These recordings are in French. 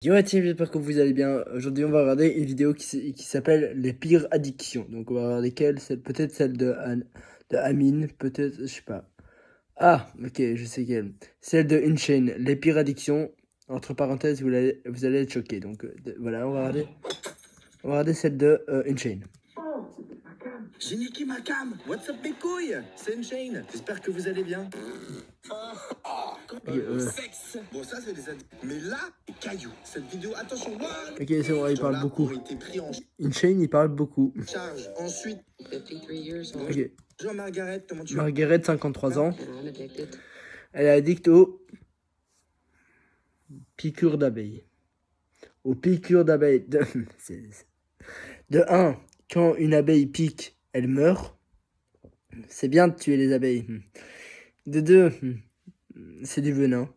Yo la team, j'espère que vous allez bien. Aujourd'hui, on va regarder une vidéo qui s'appelle les pires addictions. Donc, on va regarder quelle, peut-être celle de Amine, peut-être, je sais pas. Ah, ok, je sais quelle. Celle de InShane, les pires addictions. Entre parenthèses, vous allez être choqués. Donc, voilà, on va regarder celle de InShane. J'ai niqué ma cam. What's up mes couilles? C'est Unchained. J'espère que vous allez bien. Sexe. Bon ça c'est des addicts. Mais là, les cailloux. Cette vidéo, attention. Ok, c'est bon, il parle Gens-là beaucoup. ont été pris en InShane, il parle beaucoup. charge. Ensuite, Ok. Jean-Margaret, comment tu vas? Margaret, 53 ans. Elle est addicte aux piqûres d'abeilles. Aux piqûres d'abeilles. De 1, quand une abeille pique, elle meurt. C'est bien de tuer les abeilles. De 2, c'est du venin.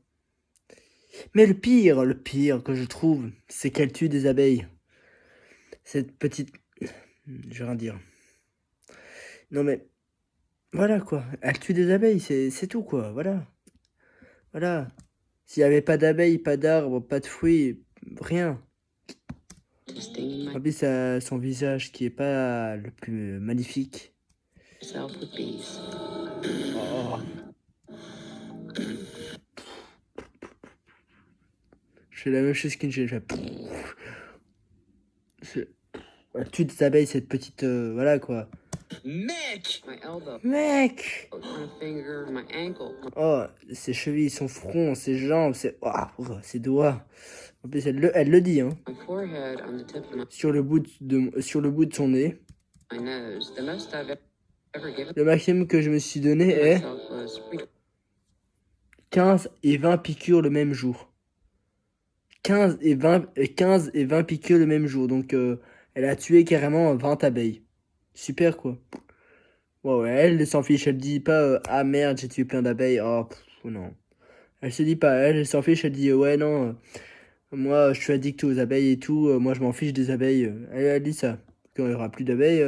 Mais le pire que je trouve, c'est qu'elle tue des abeilles. Cette petite... Je vais rien dire. Non mais, voilà quoi. Elle tue des abeilles, c'est tout quoi. Voilà. Voilà. S'il n'y avait pas d'abeilles, pas d'arbres, pas de fruits, rien. En plus, son visage qui est pas le plus magnifique. Oh. Je fais la même chose qu'une chaîne. Elle tue des abeilles, cette petite... voilà quoi. Mec! Mec! Oh, ses chevilles, son front, ses jambes, ses doigts. En plus, elle le dit, hein. Sur le bout de son nez. Le maximum que je me suis donné est 15 et 20 piqûres le même jour. 15 et 20 piqûres le même jour. Donc, elle a tué carrément 20 abeilles. Super, quoi. Ouais, elle s'en fiche. Elle dit pas ah merde, j'ai tué plein d'abeilles. Oh, non. Elle se dit pas. Elle s'en fiche. Elle dit ouais, non. Moi, je suis addict aux abeilles et tout. Moi, je m'en fiche des abeilles. Elle dit ça. Quand il n'y aura plus d'abeilles,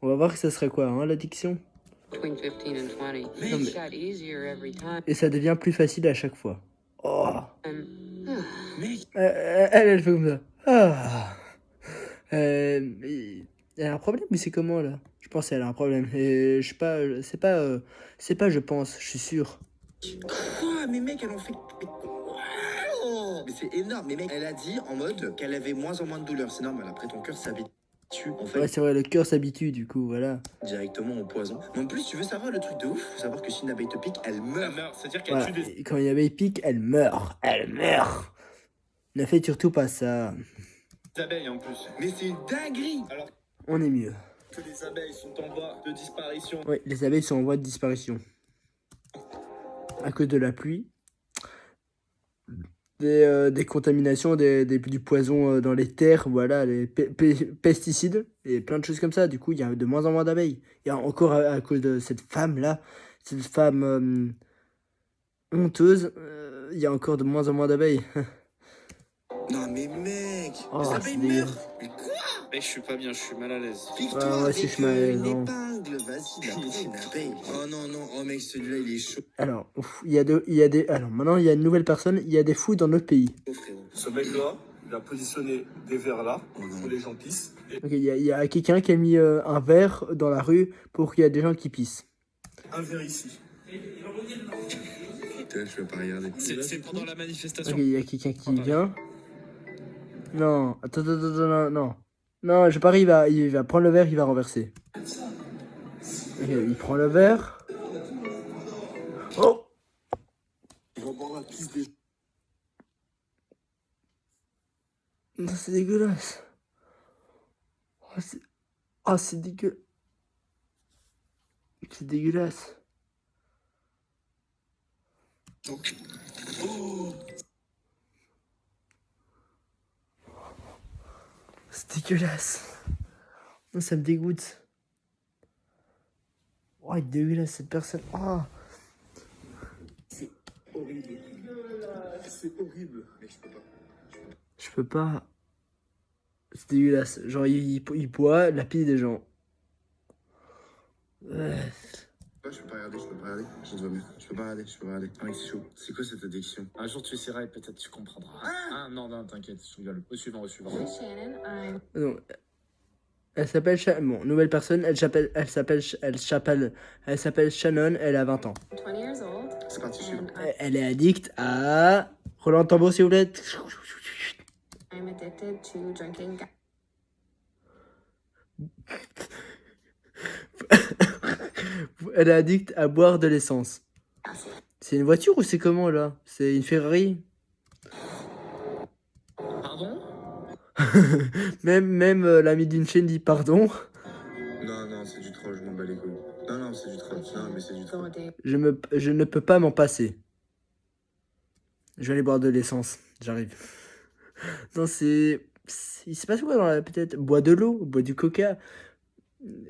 on va voir que ça serait quoi, hein, l'addiction. Et ça devient plus facile à chaque fois. Oh. Elle fait comme ça. Ah. Elle a un problème, mais c'est comment là? Je pense qu'elle a un problème. Et je sais pas, c'est pas, je pense, je suis sûr. Quoi? Mais mec, elle en fait... Mais c'est énorme. Mais mec, elle a dit en mode qu'elle avait moins en moins de douleur. C'est normal. Après, ton cœur s'habitue. En fait, Ouais, c'est vrai, le cœur s'habitue, du coup, voilà. directement au poison. Mais en plus, tu veux savoir le truc de ouf? Faut savoir que si une abeille te pique, elle meurt. C'est-à-dire qu'elle Voilà. tue des... Et quand une abeille pique, elle meurt. Elle meurt. Ne faites surtout pas ça. abeilles en plus. Mais c'est une dinguerie. Alors On est mieux. que les abeilles sont en voie de disparition. Oui, les abeilles sont en voie de disparition. À cause de la pluie. Des contaminations, du poison dans les terres, voilà, les pesticides et plein de choses comme ça. Du coup, il y a de moins en moins d'abeilles. Il y a encore à cause de cette femme-là, cette femme honteuse, il y a encore de moins en moins d'abeilles. Non mais mec, Oh, les c'est abeilles dégueulasse. meurent. Mais quoi? Mec, je suis pas bien, je suis mal à l'aise. Pique-toi Ouais, moi avec aussi, je suis mal à l'aise, une hein. épingle. Vas-y, là, une abeille. Oh non, non, oh mec, celui-là, il est chaud. Alors, alors maintenant, il y a une nouvelle personne, il y a des fous dans notre pays. Oh, frérot. Ce mec-là, il a positionné des verres là, pour les gens pissent. Ok, il y a quelqu'un qui a mis un verre dans la rue pour qu'il y ait des gens qui pissent. Un verre ici. Putain, je vais pas regarder. C'est pendant la manifestation. Ok, il y a quelqu'un qui vient. Non, attends, non. Non, je sais pas, il va prendre le verre, il va renverser. Ok, il prend le verre. Oh! Il va boire la pisse des... Non, c'est dégueulasse. C'est dégueulasse. C'est dégueulasse. C'est dégueulasse. Non, ça me dégoûte. Oh, il est dégueulasse cette personne. Oh. C'est horrible. C'est horrible. Mais je peux pas. Je peux pas. C'est dégueulasse. Genre, il boit la pisse des gens. Ouais. Je peux pas regarder, je peux pas regarder. Je te vois mieux. Je peux pas regarder, je peux pas regarder. Ah, mec, c'est chaud. C'est quoi cette addiction? Un jour tu essaieras et peut-être tu comprendras. Ah non, non, t'inquiète, je rigole. Au suivant, au suivant. Hey Shannon, I'm Non, elle s'appelle bon, nouvelle personne, elle s'appelle Shannon, elle a 20 ans. 20 years old, C'est parti, suivant. and I'm Elle est addict à... Roland Tambour s'il vous plaît. I'm addicted to drinking. Elle est addict à boire de l'essence. Gasoline. C'est une voiture ou c'est comment là? C'est une Ferrari? Pardon? Même l'ami d'une chaîne dit pardon. Non, non, c'est du troll, je m'en bats les couilles. Non, non, c'est du troll. Non, mais c'est du Go troll. a day. Je ne peux pas m'en passer. Je vais aller boire de l'essence. J'arrive. Non, il se passe quoi dans la peut-être? Bois de l'eau, bois du coca,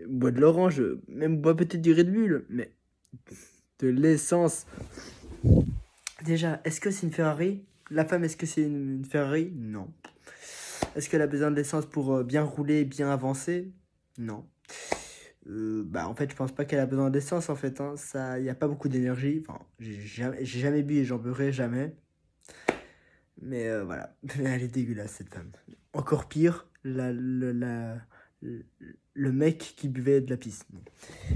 bois de l'orange, même bois peut-être du Red Bull, mais de l'essence. Déjà, est-ce que c'est une Ferrari? La femme, est-ce que c'est une Ferrari? Non. Est-ce qu'elle a besoin de l'essence pour bien rouler, bien avancer? Non. En fait, je pense pas qu'elle a besoin d'essence en fait. Hein. Ça, y a pas beaucoup d'énergie. Enfin, j'ai jamais bu et j'en beurrai jamais. Mais voilà, elle est dégueulasse cette femme. Encore pire, le mec qui buvait de la pisse.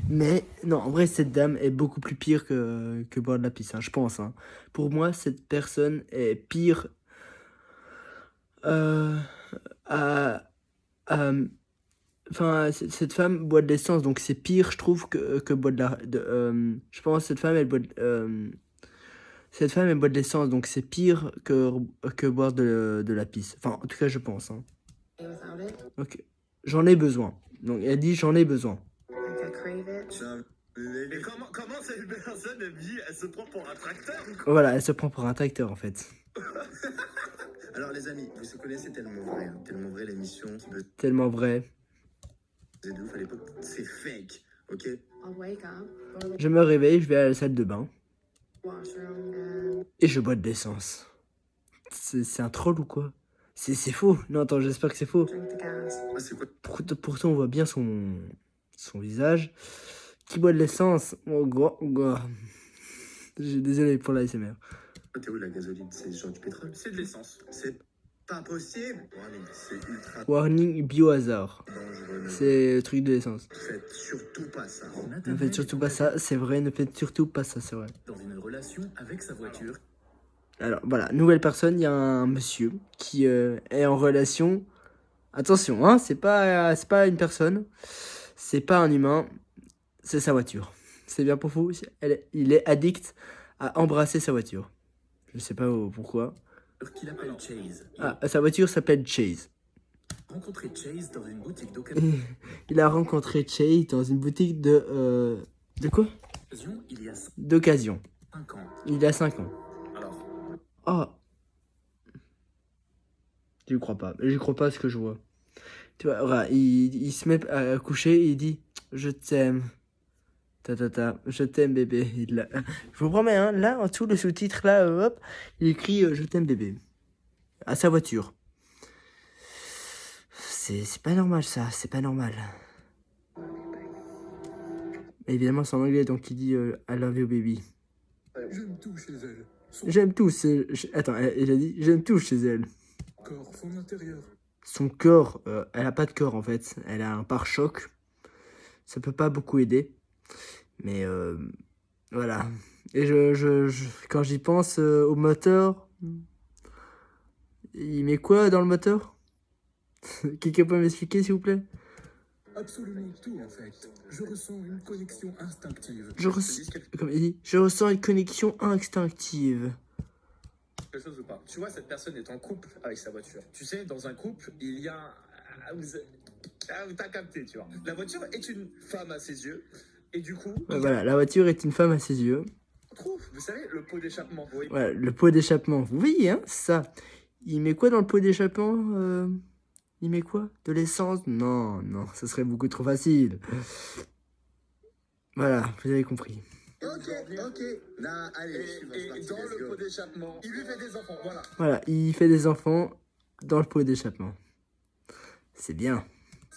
Mais non, en vrai, cette dame est beaucoup plus pire que boire de la pisse, hein, je pense. Hein. Pour moi, cette personne est pire à... Enfin, cette femme boit de l'essence, donc c'est pire, je trouve, que boire je pense que cette femme, elle boit de l'essence, donc c'est pire que boire de la pisse. Enfin, en tout cas, je pense. Hein. Without it, Ok. J'en ai besoin. Donc, elle dit j'en ai besoin. like I crave it. C'est un Mais bébé. comment cette personne, elle se prend pour un tracteur ou quoi? Voilà, elle se prend pour un tracteur, en fait. Alors, les amis, vous se connaissez tellement vrai. Hein. Tellement vrai, l'émission qui me Tellement vrai. faisait de ouf à l'époque. C'est fake, ok? I'll wake up, go to Je me réveille, je vais à la salle de bain. the washroom, and Et je bois de l'essence. C'est un troll ou quoi? C'est faux. Non, attends, j'espère que c'est faux. drink the gas. Ah, c'est quoi? Pourtant, on voit bien son visage. Qui boit de l'essence? Oh, gars. Désolé pour la SMR. T'es où la gasoline? C'est genre du pétrole? C'est de l'essence. C'est pas possible! Warning, c'est ultra Warning biohazard. dangereux. C'est le truc de l'essence. Faites surtout pas ça. Ne faites surtout pas ça, c'est vrai. Ne faites surtout pas ça, c'est vrai. Dans une relation avec sa voiture. Alors voilà, nouvelle personne, il y a un monsieur qui est en relation. Attention, hein, c'est pas une personne, c'est pas un humain, c'est sa voiture. C'est bien pour vous, il est addict à embrasser sa voiture. Je sais pas pourquoi. Qu'il appelle Chase. Ah, sa voiture s'appelle Chase. Il a rencontré Chase dans une boutique d'occasion. Il a rencontré Chase dans une boutique de quoi? Il y a D'occasion. 5 ans. Il a 5 ans. Alors, Oh. Je crois pas. Je crois pas à ce que je vois. Tu vois, voilà, il se met à coucher et il dit je t'aime. Je t'aime bébé. Je vous promets, hein, là, en dessous, le sous-titre, là, hop, il écrit je t'aime bébé. À sa voiture. C'est pas normal ça, c'est pas normal. Évidemment, c'est en anglais, donc il dit I love you baby. j'aime tout chez elle. Son J'aime tout. Attends, il a dit j'aime tout chez elle. corps, son intérieur. Son corps, elle a pas de corps en fait. Elle a un pare-choc. Ça peut pas beaucoup aider. Mais voilà. Et quand j'y pense au moteur, il met quoi dans le moteur? Quelqu'un peut m'expliquer s'il vous plaît? Absolument tout en fait. Je ressens une connexion instinctive. Comme il dit, je ressens une connexion instinctive. Quelque chose ou pas. Tu vois, cette personne est en couple avec sa voiture. Tu sais, dans un couple, il y a... T'as capté, tu vois. La voiture est une femme à ses yeux. Et du coup, Voilà, la voiture est une femme à ses yeux. on trouve, vous savez, le pot d'échappement. Oui. Voilà, le pot d'échappement. Vous voyez, hein, ça. Il met quoi dans le pot d'échappement Il met quoi? De l'essence? Non, non, ça serait beaucoup trop facile. Voilà, vous avez compris. Ok. Là, allez, Et dans le pot d'échappement, il lui fait des enfants, voilà. Voilà, il fait des enfants dans le pot d'échappement. C'est bien.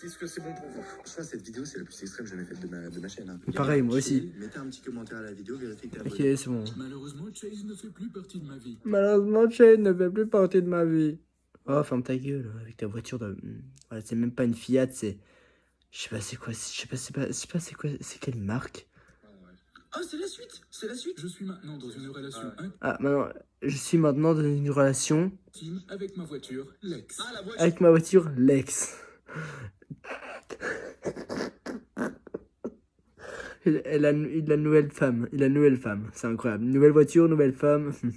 Est-ce que c'est bon pour vous? Je crois que cette vidéo, c'est la plus extrême jamais faite de ma chaîne. Hein. Pareil, moi aussi. Mettez un petit commentaire à la vidéo, vérifiez que t'es Ok, abonné. c'est bon. Malheureusement, Chase ne fait plus partie de ma vie. Malheureusement, Shane ne fait plus partie de ma vie. Oh, ferme ta gueule avec ta voiture de... Voilà, c'est même pas une Fiat, c'est... Je sais pas c'est quoi, je sais pas c'est quoi, c'est quelle marque? Ah, c'est la suite. C'est la suite. Je suis maintenant dans une relation Ah, maintenant, je suis maintenant dans une relation intime avec ma voiture, Lex. Ah, la voiture. avec ma voiture Lex. Il a une nouvelle femme, c'est incroyable. Nouvelle voiture, nouvelle femme. La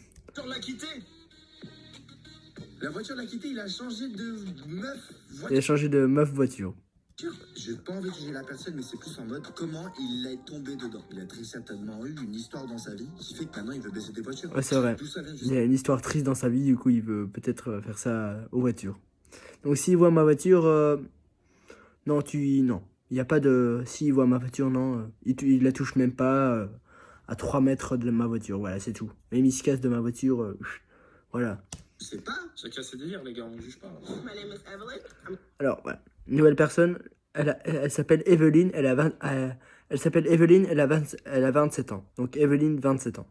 voiture l'a quitté. La voiture l'a quitté, il a changé de meuf Il a voiture. changé de meuf voiture. J'ai pas envie de juger la personne, mais c'est plus en mode comment il est tombé dedans. Il a très certainement eu une histoire dans sa vie qui fait que maintenant il veut baisser des voitures. Ouais, c'est vrai. D'où ça vient, je Il sais y a une histoire triste dans sa vie, du coup il veut peut-être faire ça aux voitures. Donc s'il voit ma voiture, non, non. Il n'y a pas de... S'il voit ma voiture, non, il la touche même pas à 3 mètres de ma voiture, voilà, c'est tout. Même il se casse de ma voiture, voilà. Je sais pas. Chacun ses délires, les gars, on juge pas. My name is Evelyn. Alors, voilà. Nouvelle personne, elle s'appelle Evelyne, elle s'appelle Evelyne, elle a 27 ans. Donc Evelyne, 27 ans.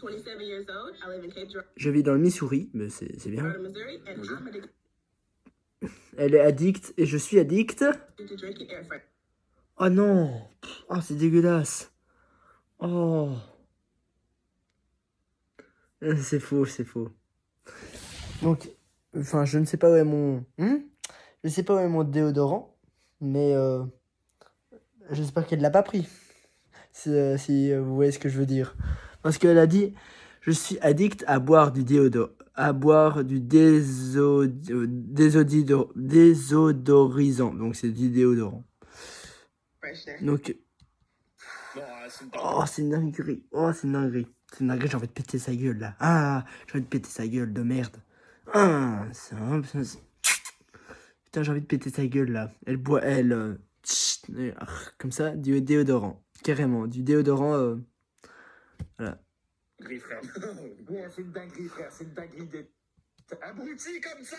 27 years old. I live in Cape Girardeau, Je vis dans le Missouri, mais c'est bien. Missouri, and Bonjour. I'm addicted Elle est addicte et je suis addict. to drinking air fresheners. Oh non, oh c'est dégueulasse. Oh. C'est faux, c'est faux. Donc, enfin, je ne sais pas où est mon... Je ne sais pas où est mon déodorant, mais j'espère qu'elle l'a pas pris. Si vous voyez ce que je veux dire. Parce qu'elle a dit, je suis addict à boire du déodorant, à boire du désodorisant. Donc c'est du déodorant. Freshener. Donc, Non, c'est une oh c'est une dinguerie. Oh c'est une dinguerie. C'est une dinguerie, j'ai envie de péter sa gueule là. Ah, j'ai envie de péter sa gueule de merde. Ah, putain, j'ai envie de péter sa gueule là. Elle boit, comme ça, du déodorant. Carrément, du déodorant. Voilà. dinguerie, frère. Ouais, c'est une dinguerie, frère. C'est une dinguerie d'être abruti comme ça.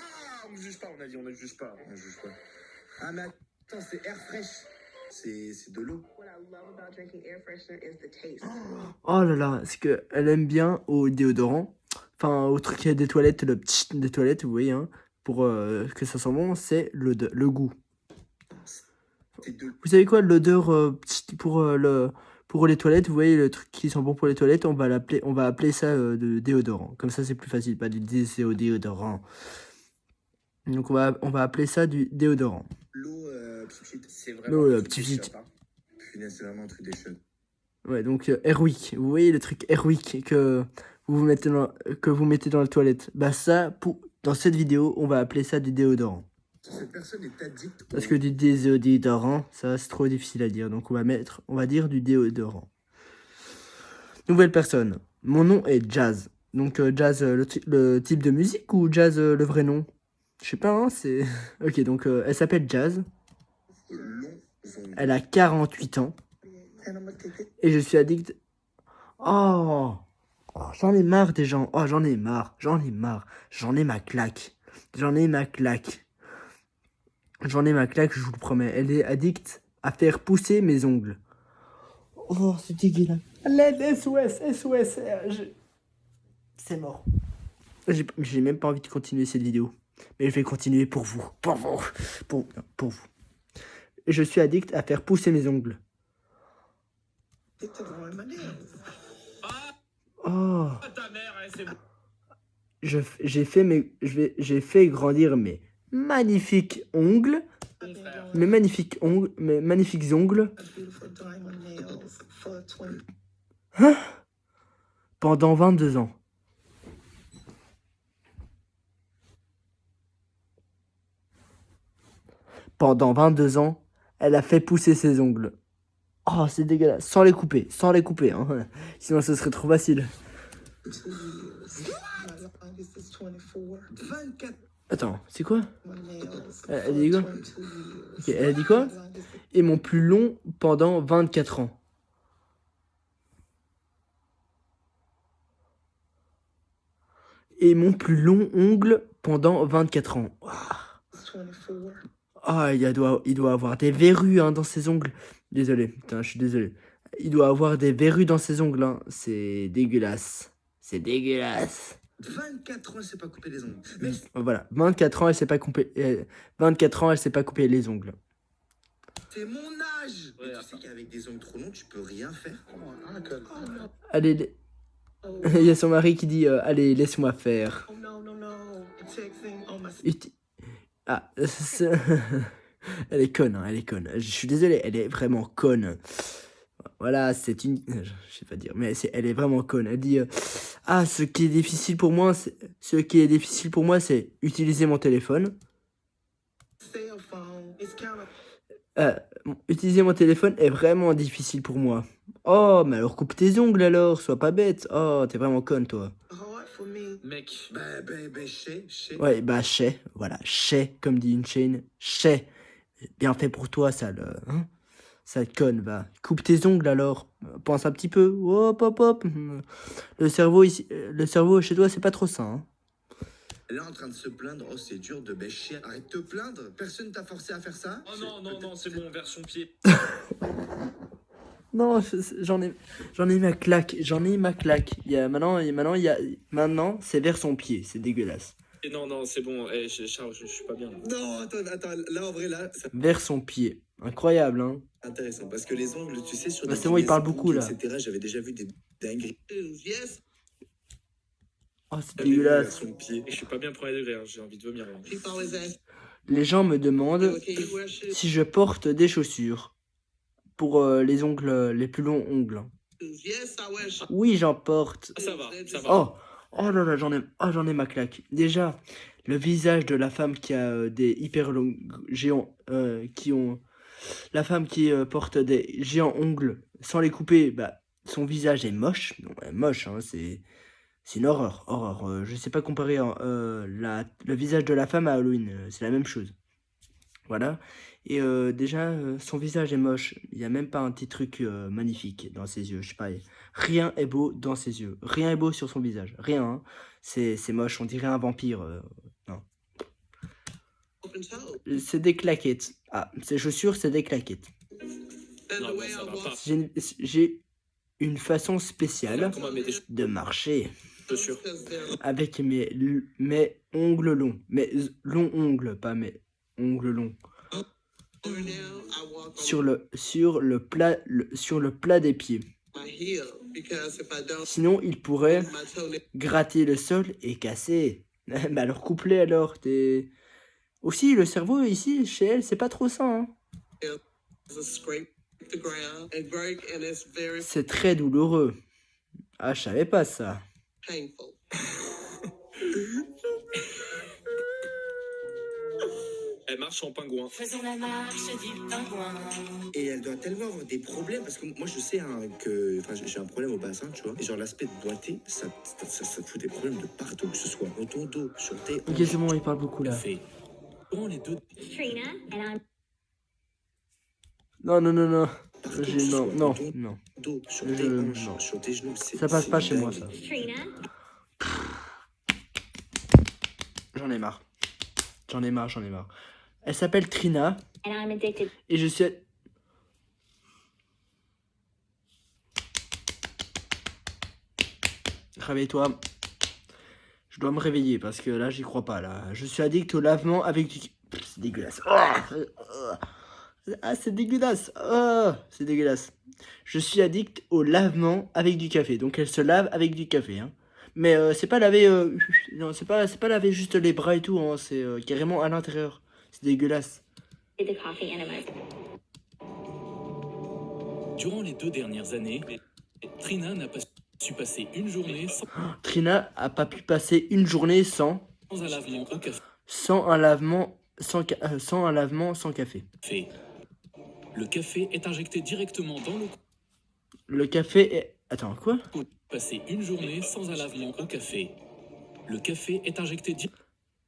On ne juge pas, on a dit, on ne juge pas. On juge pas. Ah, mais attends, c'est air fraîche. C'est de l'eau. What I love about drinking air freshener is the taste. Oh là là, c'est que elle aime bien au déodorant. Enfin, au truc des toilettes, le p'tit des toilettes, vous voyez, hein, pour que ça sent bon, c'est le goût. C'est de l'eau. Vous savez quoi, l'odeur p'tit pour les toilettes, vous voyez le truc qui sent bon pour les toilettes, on va appeler ça de déodorant. Comme ça, c'est plus facile, pas du déodorant. Donc on va appeler ça du déodorant. L'eau, petit. C'est Non, vraiment un truc petit des shit. shops, hein. Punaise, c'est vraiment un truc des chiottes. Ouais, donc Airwick, vous voyez le truc Airwick que vous mettez dans la toilette. Bah ça, dans cette vidéo, on va appeler ça du déodorant. Cette personne est addicte. Parce que du déodorant, ça c'est trop difficile à dire. Donc on va dire du déodorant. Nouvelle personne. Mon nom est Jazz. Donc Jazz, le type de musique ou Jazz le vrai nom? Je sais pas, hein, c'est... Ok, donc elle s'appelle Jazz. Long. Elle a 48 ans. Et je suis addict... Oh, j'en ai marre des gens. Oh, j'en ai marre. J'en ai ma claque. Je vous le promets. Elle est addicte à faire pousser mes ongles. Oh, c'est dégueulasse. L'aide, SOS. C'est mort. J'ai même pas envie de continuer cette vidéo. Mais je vais continuer pour vous. Pour vous. Et je suis addict à faire pousser mes ongles. Oh. Ta mère, c'est bon. J'ai fait grandir mes magnifiques ongles. Mes magnifiques ongles. Hein? Pendant 22 ans. Pendant 22 ans, elle a fait pousser ses ongles. Oh, c'est dégueulasse. Sans les couper, hein. Sinon, ce serait trop facile. 24. Attends, c'est quoi? Elle dit quoi? Ok, elle a dit quoi? Et mon plus long pendant 24 ans. Et mon plus long ongle pendant 24 ans. Ah, il doit avoir des verrues hein, dans ses ongles. Désolé, putain, je suis désolé. Il doit avoir des verrues dans ses ongles. Hein. C'est dégueulasse. C'est dégueulasse. 24 ans, elle sait pas couper les ongles. Mais Voilà, 24 ans, elle s'est pas coupé. 24 ans, elle s'est pas coupé les ongles. c'est mon âge. Ouais, Et tu enfin. sais qu'avec des ongles trop longs, tu peux rien faire. Allez, il y a son mari qui dit allez, laisse-moi faire. Oh no, no, no. Texting on my... Uti- Ah, elle est conne, hein, elle est conne. Je suis désolé, elle est vraiment conne. Voilà, c'est une. Je sais pas dire, mais elle est vraiment conne. Elle dit ah, ce qui est difficile pour moi, c'est utiliser mon téléphone. cell phone. It's kind of... Utiliser mon téléphone est vraiment difficile pour moi. Oh, mais alors coupe tes ongles alors, sois pas bête. Oh, t'es vraiment conne toi. hard for me. Mec, Chez. Ouais, bah, chais, voilà, chais, comme dit une chaîne, chais. Bien fait pour toi, hein? Sale conne, va. Coupe tes ongles alors. Pense un petit peu. Hop, hop, hop. Le cerveau ici, le cerveau chez toi, c'est pas trop ça, hein. Elle est en train de se plaindre. Oh, c'est dur de bêcher. Arrête de te plaindre. Personne t'a forcé à faire ça. oh non, c'est bon, vers son pied. Non, j'en ai ma claque, maintenant, c'est vers son pied, c'est dégueulasse. Et non, c'est bon, Charles, je suis pas bien. Non, attends. Là, en vrai, là, c'est Vers son pied. Incroyable, hein. intéressant. Parce que les ongles, tu sais, sur Bah, des c'est bon, il parle Facebook, beaucoup, là. etc., j'avais déjà vu des dingueries. Yes. Oh, c'est J'avais vu vers dégueulasse. son pied. Et je suis pas bien premier degré, hein, j'ai envie de vomir. Hein. People always ask, Les gens me demandent "Oh, can you wear shoes?" si je porte des chaussures pour les ongles, les plus longs ongles. Yes, I wear shoes. Oui, j'en porte. Ah, ça va. Oh là là, j'en ai ma claque. Déjà, le visage de la femme qui a des hyper longs géants, la femme qui porte des géants ongles sans les couper, bah, son visage est moche. Non, moche, hein, c'est une horreur. Je sais pas comparer hein, le visage de la femme à Halloween, c'est la même chose. Voilà. Et déjà, son visage est moche. Il n'y a même pas un petit truc magnifique dans ses yeux. Je sais pas. Rien est beau dans ses yeux. Rien est beau sur son visage. Rien. Hein. C'est moche. On dirait un vampire. Non. Open toe. C'est des claquettes. Ah, ses chaussures, c'est des claquettes. And Non, the way ça I va walk, pas. J'ai une façon spéciale Comment mettre des de marcher chaussures? because they're avec mes ongles longs. Mes longs ongles, pas mes ongles longs. over now, I walk on Sur le plat des pieds. my heel because if I don't, Sinon, il pourrait my toenail gratter le sol et casser. Bah alors coupe-les alors, t'es... Aussi, le cerveau ici, chez elle, c'est pas trop ça, hein. is a scrape the ground and break, and it's very C'est très douloureux. Ah, je savais pas ça. painful. Elle marche en pingouin. Faisons la marche du pingouin. Et elle doit tellement avoir des problèmes parce que moi je sais hein, que j'ai un problème au bassin, tu vois. Et genre l'aspect de boiter, ça te fout des problèmes de partout, que ce soit dans ton dos, sur tes Ok, c'est bon, il parle beaucoup là. Fait. Durant les deux Trina, and I'm Non. partout, que J'ai- ce non, soit non, dans ton non. dos, sur Je- tes hanches, non. sur tes genoux. Ça passe pas chez moi, ça. Trina. J'en ai marre. Elle s'appelle Trina And I'm addicted. et je suis... Réveille-toi. Je dois me réveiller parce que là, j'y crois pas, là. Je suis addict au lavement avec du... C'est dégueulasse. Ah, c'est dégueulasse. Ah, c'est dégueulasse. Je suis addict au lavement avec du café. Donc, elle se lave avec du café, hein. Mais c'est pas laver... non, c'est pas laver juste les bras et tout, hein. C'est carrément à l'intérieur. C'est dégueulasse. Did the coffee enemas. Durant les 2 dernières années, Trina n'a pas su passer une journée Trina a pas pu passer une journée sans sans un lavement au café. un lavement sans café. Le café est injecté directement dans l'eau. Le café est... Attends, quoi? Passer une journée sans un lavement au café. Le café est injecté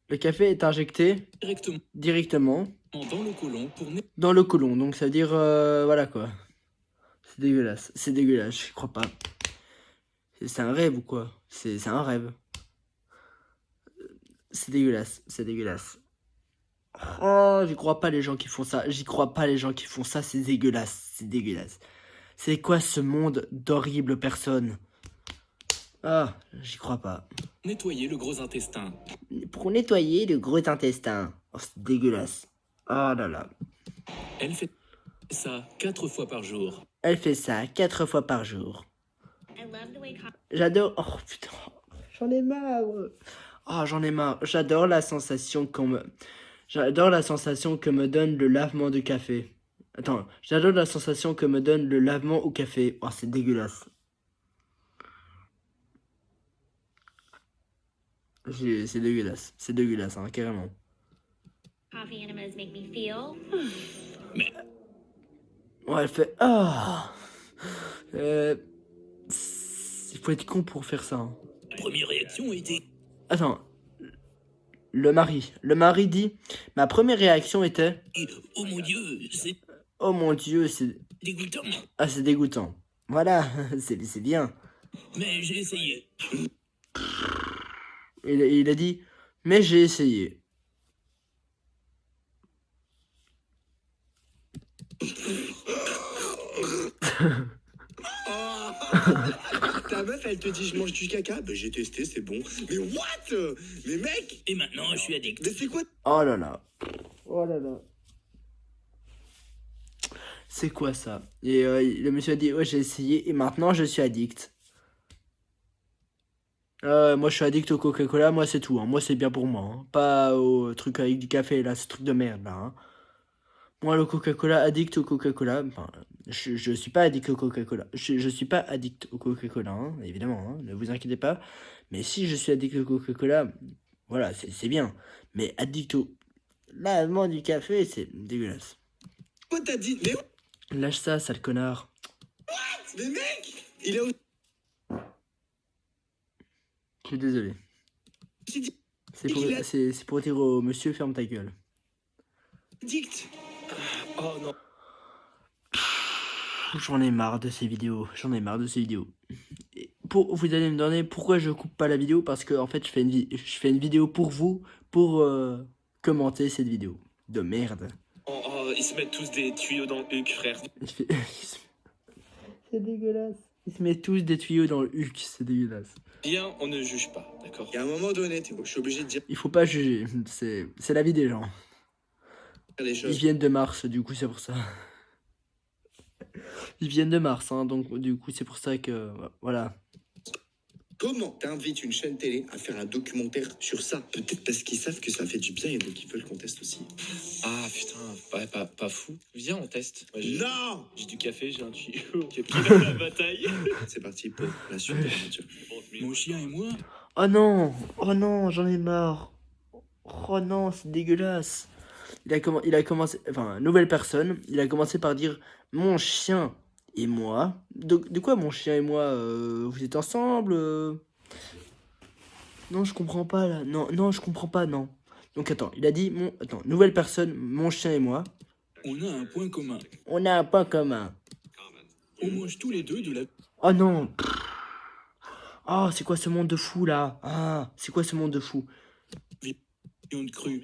Le café est injecté directement directement dans le côlon pour dans le côlon. Donc ça veut dire... voilà quoi. C'est dégueulasse, je crois pas. C'est un rêve ou quoi? C'est un rêve. C'est dégueulasse. Oh, j'y crois pas les gens qui font ça. J'y crois pas les gens qui font ça. C'est dégueulasse. C'est dégueulasse. C'est quoi ce monde d'horribles personnes? Ah, j'y crois pas. Nettoyer le gros intestin. Pour nettoyer le gros intestin. Oh, c'est dégueulasse. Oh là là. Elle fait ça 4 fois par jour. Elle fait ça 4 fois par jour. I love the way coffee J'adore. Oh putain. J'en ai marre. Oh, j'en ai marre. J'adore la sensation qu'on me. J'adore la sensation que me donne le lavement de café. Attends, j'adore la sensation que me donne le lavement au café. Oh, c'est dégueulasse. C'est dégueulasse, hein, carrément. enemas make me feel. Ouais, elle fait. Ah. Il faut être con pour faire ça, hein. Première réaction était Attends. Le mari dit. Ma première réaction était. oh mon Dieu, c'est Oh mon Dieu, c'est. dégoûtant. Ah, c'est dégoûtant. Voilà, c'est bien. Mais j'ai essayé. Il a dit. Mais j'ai essayé. Ta meuf, elle te dit je mange du caca. Bah, j'ai testé, c'est bon. Mais what? Mais mec, Et maintenant, je suis addict. mais c'est quoi? Oh là là. Oh là là. C'est quoi ça? Et le monsieur a dit, ouais, j'ai essayé et maintenant je suis addict. Moi je suis addict au Coca-Cola, moi c'est tout, hein. Moi c'est bien pour moi, hein. Pas au truc avec du café là, ce truc de merde là, hein. Moi le Coca-Cola, addict au Coca-Cola, enfin, je suis pas addict au Coca-Cola. Je suis pas addict au Coca-Cola, hein, évidemment, hein, ne vous inquiétez pas. Mais si je suis addict au Coca-Cola, voilà, c'est bien. Mais addict au lavement du café, c'est dégueulasse. Quoi t'as dit? Lâche ça, sale connard. Mais mec, il est aussi Je suis désolé. dit C'est pour dire au monsieur, ferme ta gueule. addict. Oh non. J'en ai marre de ces vidéos. J'en ai marre de ces vidéos. Et vous allez me demander pourquoi je coupe pas la vidéo. Parce que en fait, je fais une vidéo pour vous. Pour commenter cette vidéo. De merde. Oh, ils se mettent tous des tuyaux dans le huc, frère. C'est dégueulasse. Ils se mettent tous des tuyaux dans le huc. C'est dégueulasse. Bien, on ne juge pas, d'accord? Il y a un moment donné, Théo, je suis obligé de dire Il faut pas juger. C'est la vie des gens. les Ils choses. viennent de Mars, du coup, c'est pour ça. Ils viennent de Mars, hein, donc du coup, c'est pour ça que. Voilà. Comment t'invites une chaîne télé à faire un documentaire sur ça? Peut-être parce qu'ils savent que ça fait du bien et donc ils veulent qu'on teste aussi. Ah putain, ouais, pas fou. Viens, on teste. Ouais, Non! j'ai du café, j'ai un tuyau qui est pris dans la bataille. C'est parti pour la suite de l'aventure. Mon chien et moi, Oh non, j'en ai marre. Oh non, c'est dégueulasse. Il a commencé, enfin, nouvelle personne, il a commencé par dire mon chien et moi. De quoi mon chien et moi? Vous êtes ensemble? Non, je comprends pas là. Non, je comprends pas, non. Donc attends, il a dit nouvelle personne, mon chien et moi. on a un point commun. On a un point commun. On mange tous les deux de la Oh non. Oh, c'est quoi ce monde de fou là? Ah, c'est quoi ce monde de fou? viande crue.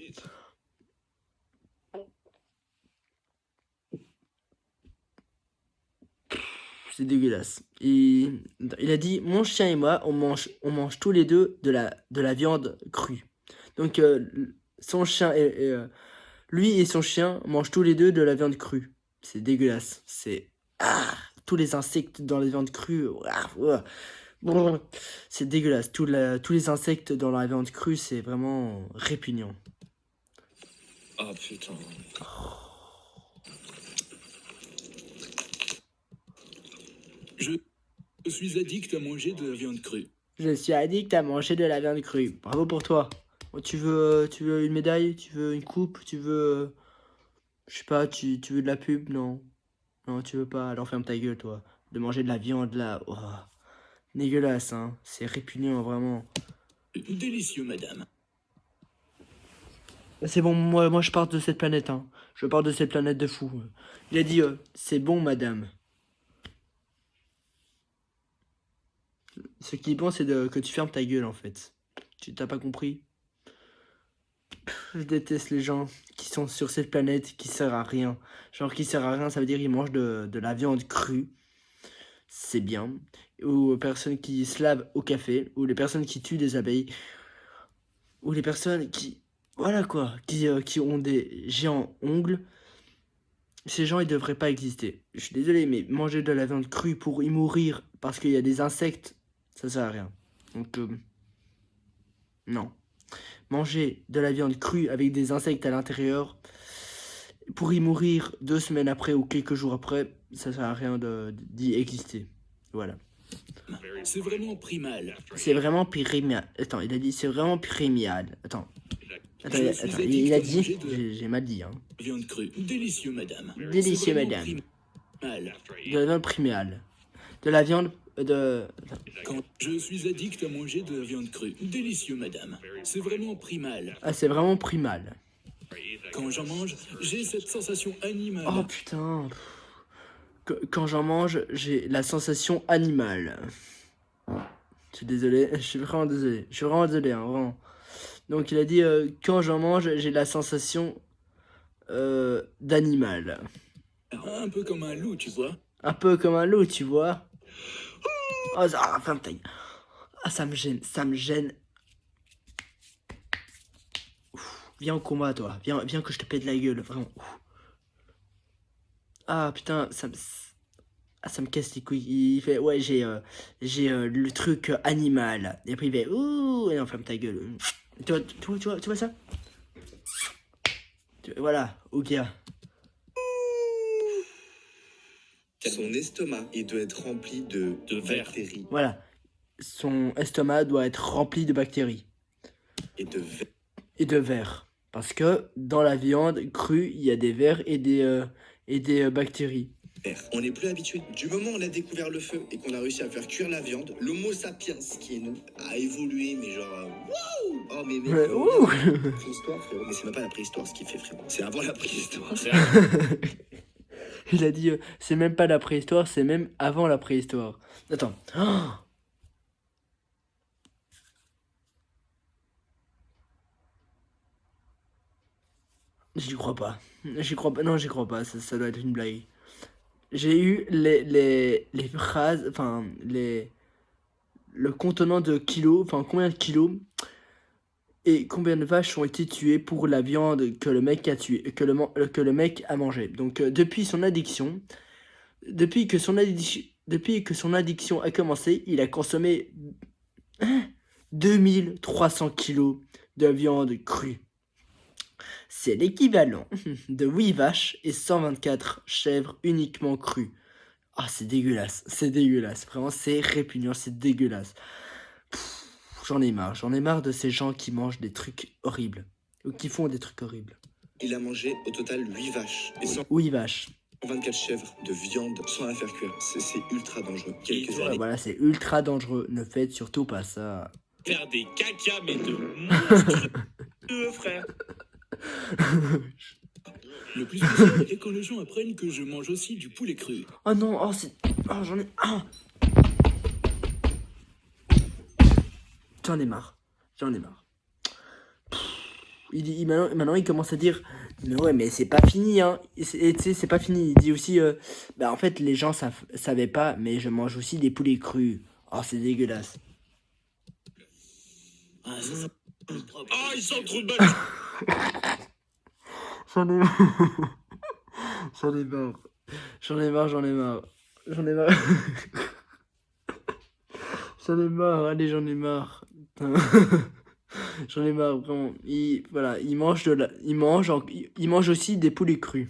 C'est dégueulasse. Il a dit mon chien et moi, on mange tous les deux de la viande crue. Donc son chien lui et son chien mangent tous les deux de la viande crue. C'est dégueulasse. C'est tous les insectes dans la viande crue. C'est dégueulasse. Tous les insectes dans la viande crue, c'est vraiment répugnant. Ah putain. Je suis addict à manger de la viande crue. Je suis addict à manger de la viande crue. Bravo pour toi. Tu veux une médaille? Tu veux une coupe? Tu veux... Je sais pas, tu veux de la pub? Non. Non, tu veux pas. Alors ferme ta gueule, toi. De manger de la viande, là. Oh. Dégueulasse, hein. C'est répugnant, vraiment. Délicieux, madame. C'est bon, moi je pars de cette planète, hein. Je pars de cette planète de fou. Il a dit, c'est bon, madame. Ce qui est bon, c'est que tu fermes ta gueule, en fait. Tu t'as pas compris? Je déteste les gens qui qui sont sur cette planète qui sert à rien. Genre qui sert à rien, ça veut dire ils mangent de la viande crue. C'est bien. Ou personnes qui se lavent au café, ou les personnes qui tuent des abeilles, ou les personnes qui... Voilà quoi, qui ont des géants ongles. Ces gens, ils devraient pas exister. Je suis désolé, mais manger de la viande crue pour y mourir parce qu'il y a des insectes, ça sert à rien. Donc, non. Manger de la viande crue avec des insectes à l'intérieur pour y mourir 2 semaines après ou quelques jours après, ça sert à rien d'y exister. Voilà. C'est vraiment primal. C'est vraiment pyrémial. Attends, il a dit c'est vraiment pyrémial. Attends, Je suis addict il a à dit, manger de j'ai mal dit, hein. viande crue. Délicieux, madame. Délicieux, C'est vraiment madame. primal. De la viande priméale. De la viande de... Quand je suis addict à manger de la viande crue. Délicieux, madame. C'est vraiment primal. Ah, c'est vraiment primal. Quand j'en mange, j'ai cette sensation animale. Oh putain. Quand j'en mange, j'ai la sensation animale. Je suis désolé, je suis vraiment désolé. Je suis vraiment désolé, hein, vraiment. Donc il a dit, quand j'en mange, j'ai la sensation d'animal. Un peu comme un loup, tu vois. Un peu comme un loup, tu vois. Oh, enfin, ça me gêne, ça me gêne. Ouf, viens au combat, toi. Viens que je te pète la gueule, vraiment. Ouf. Ah, putain, ça me casse les couilles. Il fait, ouais, j'ai le truc animal. Et après, il fait, ouh, et non, ferme ta gueule. Tu vois ça? Voilà, ok. Son estomac, il doit être rempli de vers. bactéries Voilà. Son estomac doit être rempli de bactéries et de vers. et de vers. Parce que dans la viande crue, il y a des vers et des bactéries. On n'est plus habitué. Du moment où on a découvert le feu et qu'on a réussi à faire cuire la viande, l'homo sapiens, qui est nous, a évolué, mais genre... Wouh! Oh, mais mec, Ouais, ouh. préhistoire, frérot. Mais c'est même pas la préhistoire ce qui fait, frérot. C'est avant la préhistoire. Il a dit, c'est même pas la préhistoire, c'est même avant la préhistoire. Attends. Oh, j'y crois pas. J'y crois pas. Non, j'y crois pas. Ça doit être une blague. J'ai eu les phrases, enfin, le contenant de kilos, enfin, combien de kilos et combien de vaches ont été tuées pour la viande que le mec a tué, que le mec a mangé. Donc, depuis que son addiction a commencé, il a consommé 2300 kilos de viande crue. C'est l'équivalent de 8 vaches et 124 chèvres uniquement crues. Ah, c'est dégueulasse. Vraiment, c'est répugnant, c'est dégueulasse. J'en ai marre de ces gens qui mangent des trucs horribles. Ou qui font des trucs horribles. Il a mangé au total 8 vaches et 8 vaches. 124 chèvres de viande sans la faire cuire. C'est ultra dangereux. Quelques Ouais, années. voilà, c'est ultra dangereux. Ne faites surtout pas ça. Faire des caca, mais de monstrueux, frère. Le plus spécial est quand les gens apprennent que je mange aussi du poulet cru. Oh non, j'en ai... Ah. J'en ai marre. Maintenant, il commence à dire, mais ouais, mais c'est pas fini, hein. Tu sais, c'est pas fini. Il dit aussi, en fait, les gens savaient pas, mais je mange aussi des poulets crus. Oh, c'est dégueulasse. Ah, ça, Ah, il sent le trou de balle. J'en ai marre. Allez, j'en ai marre. Putain. J'en ai marre, vraiment. Il mange aussi des poulets crus.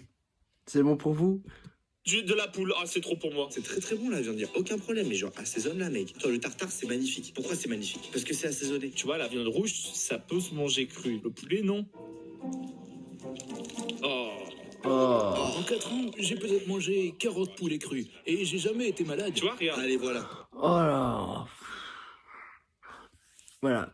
C'est bon pour vous? De la poule, ah, c'est trop pour moi. C'est très très bon la viande, y a aucun problème. Mais genre, assaisonne-la, mec. Toi, le tartare, c'est magnifique. Pourquoi c'est magnifique? Parce que c'est assaisonné. Tu vois, la viande rouge, ça peut se manger cru. Le poulet, non. Oh. Oh. en 4 ans, j'ai peut-être mangé 40 poulets crus. Et j'ai jamais été malade. Tu vois, regarde. Allez, voilà. Oh là. Voilà.